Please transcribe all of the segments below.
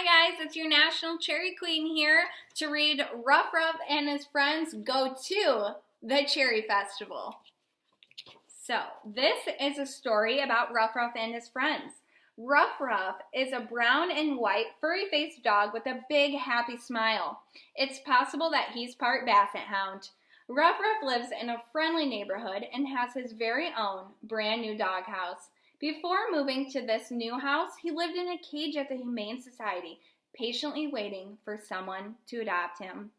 Hi guys, it's your National Cherry Queen here to read Ruff and his friends go to the Cherry Festival. So, this is a story about Ruff and his friends. Ruff is a brown and white furry-faced dog with a big happy smile. It's possible that he's part Basset Hound. Ruff lives in a friendly neighborhood and has his very own brand new doghouse. Before moving to this new house, he lived in a cage at the Humane Society, patiently waiting for someone to adopt him.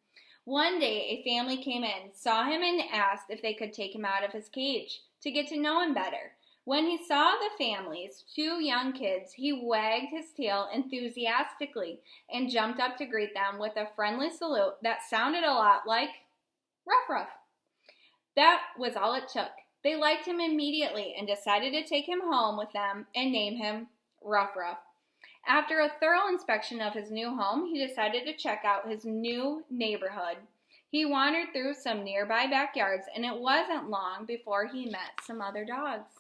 One day, a family came in, saw him, and asked if they could take him out of his cage to get to know him better. When he saw the family's two young kids, he wagged his tail enthusiastically and jumped up to greet them with a friendly salute that sounded a lot like Ruff. That was all it took. They liked him immediately and decided to take him home with them and name him Ruff. After a thorough inspection of his new home, he decided to check out his new neighborhood. He wandered through some nearby backyards, and it wasn't long before he met some other dogs.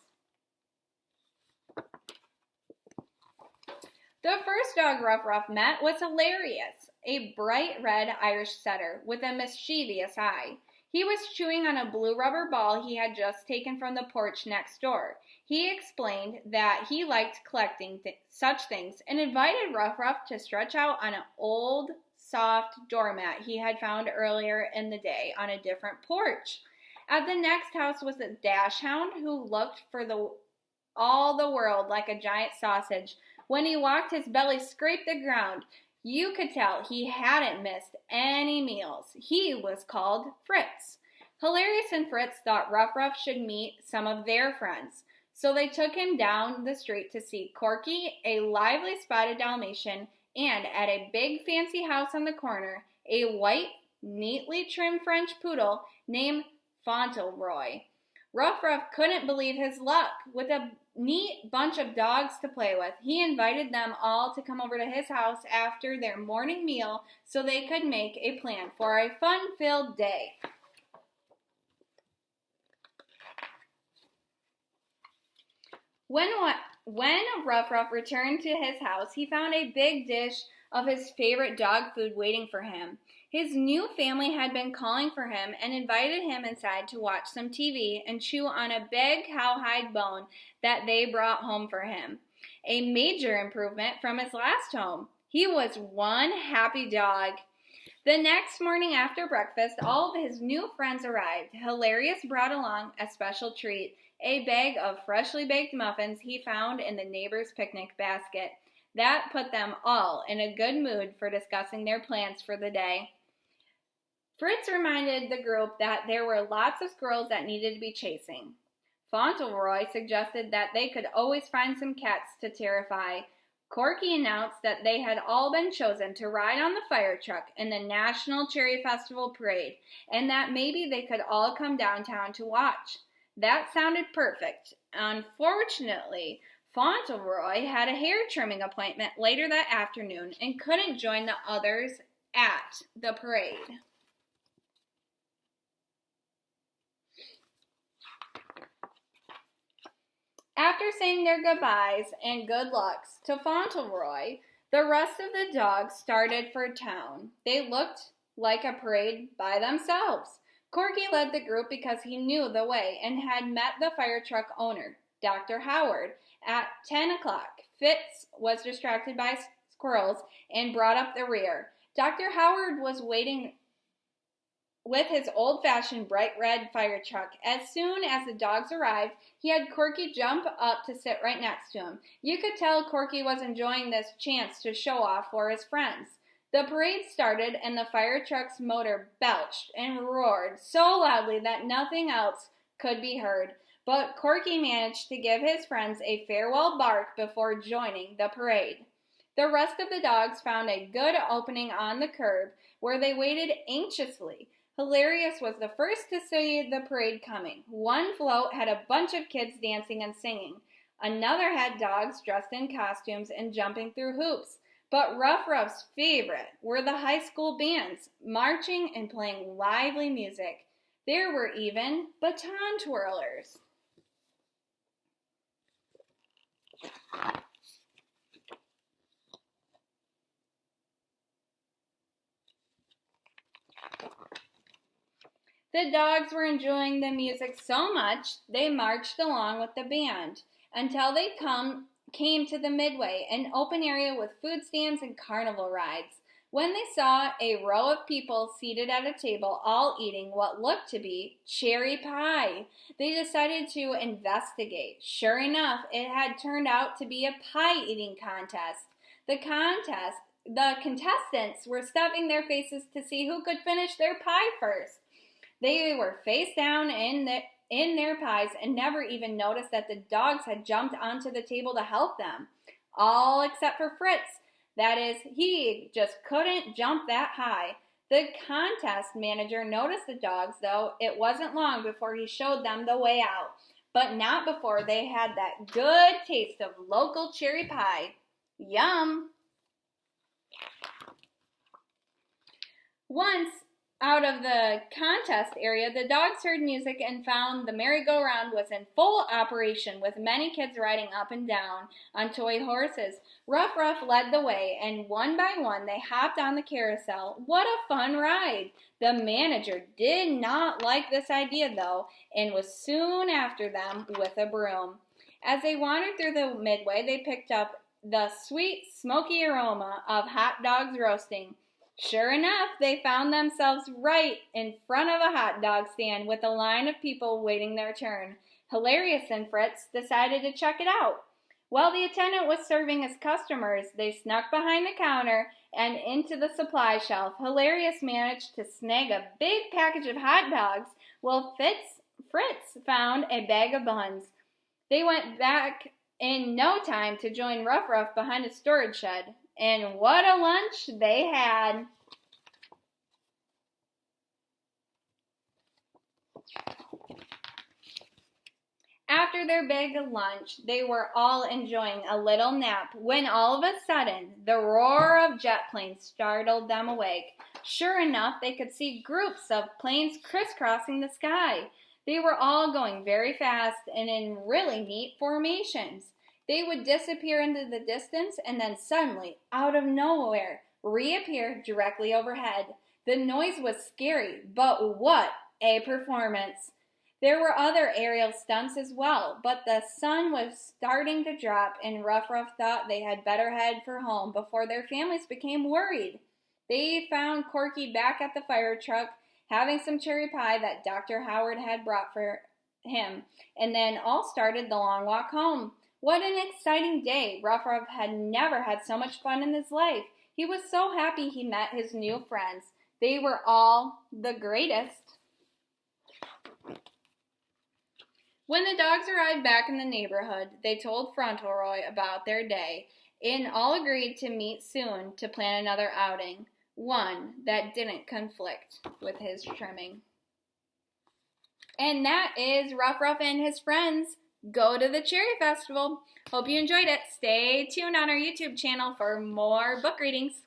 The first dog Ruff met was hilarious, a bright red Irish setter with a mischievous eye. He was chewing on a blue rubber ball he had just taken from the porch next door. He explained that he liked collecting such things and invited Ruff to stretch out on an old, soft doormat he had found earlier in the day on a different porch. At the next house was a dachshund who looked for all the world like a giant sausage. When he walked, his belly scraped the ground. You could tell he hadn't missed any meals. He was called Fritz. Hilarious and Fritz thought Ruff should meet some of their friends, so they took him down the street to see Corky, a lively spotted Dalmatian, and at a big fancy house on the corner, a white, neatly trimmed French poodle named Fauntleroy. Ruff couldn't believe his luck. With a neat bunch of dogs to play with, he invited them all to come over to his house after their morning meal so they could make a plan for a fun-filled day. When Ruff returned to his house, he found a big dish of his favorite dog food waiting for him. His new family had been calling for him and invited him inside to watch some TV and chew on a big cowhide bone that they brought home for him. A major improvement from his last home. He was one happy dog. The next morning after breakfast, all of his new friends arrived. Hilarious brought along a special treat, a bag of freshly baked muffins he found in the neighbor's picnic basket. That put them all in a good mood for discussing their plans for the day. Fritz reminded the group that there were lots of squirrels that needed to be chasing. Fauntleroy suggested that they could always find some cats to terrify. Corky announced that they had all been chosen to ride on the fire truck in the National Cherry Festival parade, and that maybe they could all come downtown to watch. That sounded perfect. Unfortunately, Fauntleroy had a hair trimming appointment later that afternoon and couldn't join the others at the parade. After saying their goodbyes and good lucks to Fauntleroy, the rest of the dogs started for town. They looked like a parade by themselves. Corky led the group because he knew the way and had met the fire truck owner, Dr. Howard, at 10 o'clock. Fitz was distracted by squirrels and brought up the rear. Dr. Howard was waiting with his old-fashioned bright red fire truck. As soon as the dogs arrived, he had Corky jump up to sit right next to him. You could tell Corky was enjoying this chance to show off for his friends. The parade started, and the fire truck's motor belched and roared so loudly that nothing else could be heard. But Corky managed to give his friends a farewell bark before joining the parade. The rest of the dogs found a good opening on the curb where they waited anxiously. Hilarious was the first to see the parade coming. One float had a bunch of kids dancing and singing. Another had dogs dressed in costumes and jumping through hoops. But Ruff's favorite were the high school bands, marching and playing lively music. There were even baton twirlers. The dogs were enjoying the music so much they marched along with the band until they came to the midway, an open area with food stands and carnival rides. When they saw a row of people seated at a table all eating what looked to be cherry pie, they decided to investigate. Sure enough, it had turned out to be a pie eating contest. The contestants were stuffing their faces to see who could finish their pie first. They were face down in their pies and never even noticed that the dogs had jumped onto the table to help them. All except for Fritz. That is, he just couldn't jump that high. The contest manager noticed the dogs, though it wasn't long before he showed them the way out, but not before they had that good taste of local cherry pie. Yum! Once out of the contest area, the dogs heard music and found the merry-go-round was in full operation, with many kids riding up and down on toy horses. Ruff led the way, and one by one they hopped on the carousel. What a fun ride! The manager did not like this idea, though, and was soon after them with a broom. As they wandered through the midway, they picked up the sweet, smoky aroma of hot dogs roasting. Sure enough, they found themselves right in front of a hot dog stand with a line of people waiting their turn. Hilarious and Fritz decided to check it out. While the attendant was serving his customers, they snuck behind the counter and into the supply shelf. Hilarious managed to snag a big package of hot dogs, while Fritz found a bag of buns. They went back in no time to join Ruff behind a storage shed. And what a lunch they had! After their big lunch, they were all enjoying a little nap when all of a sudden the roar of jet planes startled them awake. Sure enough, they could see groups of planes crisscrossing the sky. They were all going very fast and in really neat formations. They would disappear into the distance and then suddenly, out of nowhere, reappear directly overhead. The noise was scary, but what a performance! There were other aerial stunts as well, but the sun was starting to drop and Ruff thought they had better head for home before their families became worried. They found Corky back at the fire truck having some cherry pie that Dr. Howard had brought for him, and then all started the long walk home. What an exciting day! Ruff had never had so much fun in his life. He was so happy he met his new friends. They were all the greatest. When the dogs arrived back in the neighborhood, they told Fauntleroy about their day, and all agreed to meet soon to plan another outing, one that didn't conflict with his trimming. And that is Ruff and his friends go to the Cherry Festival. Hope you enjoyed it. Stay tuned on our YouTube channel for more book readings.